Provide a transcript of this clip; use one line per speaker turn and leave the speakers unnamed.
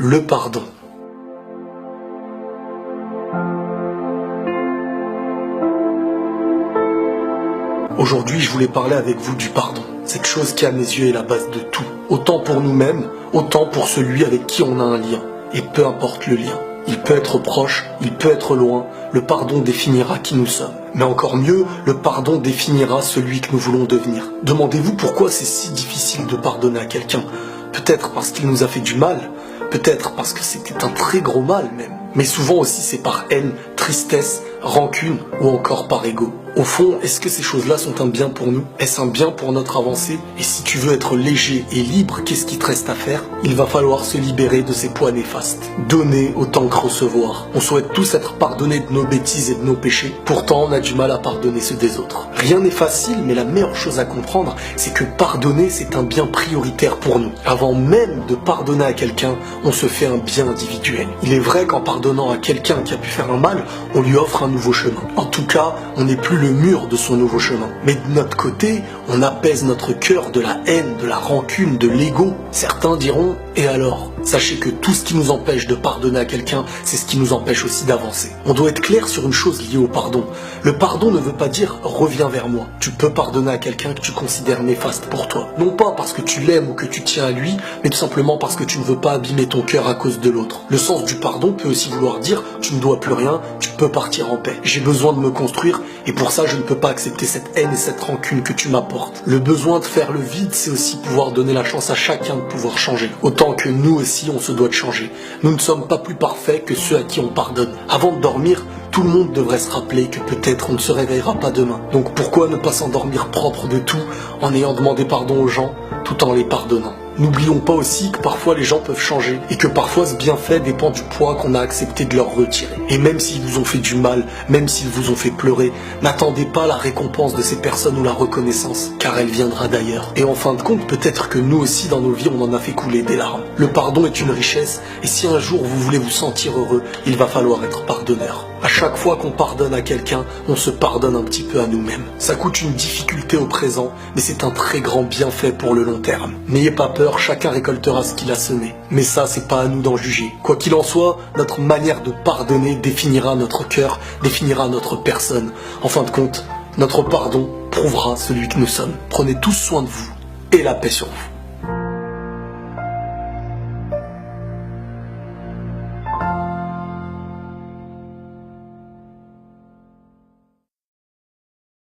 le pardon. Aujourd'hui, je voulais parler avec vous du pardon. Cette chose qui, à mes yeux, est la base de tout. Autant pour nous-mêmes, autant pour celui avec qui on a un lien. Et peu importe le lien. Il peut être proche, il peut être loin. Le pardon définira qui nous sommes. Mais encore mieux, le pardon définira celui que nous voulons devenir. Demandez-vous pourquoi c'est si difficile de pardonner à quelqu'un. Peut-être parce qu'il nous a fait du mal. Peut-être parce que c'était un très gros mal même. Mais souvent aussi c'est par haine, tristesse, rancune ou encore par ego. Au fond, est-ce que ces choses-là sont un bien pour nous? Est-ce un bien pour notre avancée? Et si tu veux être léger et libre, qu'est-ce qui te reste à faire? Il va falloir se libérer de ces poids néfastes. Donner autant que recevoir. On souhaite tous être pardonnés de nos bêtises et de nos péchés. Pourtant, on a du mal à pardonner ceux des autres. Rien n'est facile, mais la meilleure chose à comprendre, c'est que pardonner, c'est un bien prioritaire pour nous. Avant même de pardonner à quelqu'un, on se fait un bien individuel. Il est vrai qu'en pardonnant à quelqu'un qui a pu faire un mal, on lui offre un nouveau chemin. En tout cas, on n'est plus le mur de son nouveau chemin. Mais de notre côté, on apaise notre cœur de la haine, de la rancune, de l'ego. Certains diront, et alors? Sachez que tout ce qui nous empêche de pardonner à quelqu'un, c'est ce qui nous empêche aussi d'avancer. On doit être clair sur une chose liée au pardon. Le pardon ne veut pas dire « reviens vers moi ». Tu peux pardonner à quelqu'un que tu considères néfaste pour toi. Non pas parce que tu l'aimes ou que tu tiens à lui, mais tout simplement parce que tu ne veux pas abîmer ton cœur à cause de l'autre. Le sens du pardon peut aussi vouloir dire « tu ne dois plus rien, tu peux partir en paix. J'ai besoin de me construire et pour ça je ne peux pas accepter cette haine et cette rancune que tu m'apportes. » Le besoin de faire le vide, c'est aussi pouvoir donner la chance à chacun de pouvoir changer. Autant que nous aussi, on se doit de changer. Nous ne sommes pas plus parfaits que ceux à qui on pardonne. Avant de dormir, tout le monde devrait se rappeler que peut-être on ne se réveillera pas demain. Donc pourquoi ne pas s'endormir propre de tout en ayant demandé pardon aux gens tout en les pardonnant? N'oublions pas aussi que parfois les gens peuvent changer et que parfois ce bienfait dépend du poids qu'on a accepté de leur retirer. Et même s'ils vous ont fait du mal, même s'ils vous ont fait pleurer, n'attendez pas la récompense de ces personnes ou la reconnaissance, car elle viendra d'ailleurs. Et en fin de compte, peut-être que nous aussi dans nos vies on en a fait couler des larmes. Le pardon est une richesse et si un jour vous voulez vous sentir heureux, il va falloir être pardonneur. À chaque fois qu'on pardonne à quelqu'un, on se pardonne un petit peu à nous-mêmes. Ça coûte une difficulté au présent, mais c'est un très grand bienfait pour le long terme. N'ayez pas peur, chacun récoltera ce qu'il a semé. Mais ça, c'est pas à nous d'en juger. Quoi qu'il en soit, notre manière de pardonner définira notre cœur, définira notre personne. En fin de compte, notre pardon prouvera celui que nous sommes. Prenez tous soin de vous et la paix sur vous.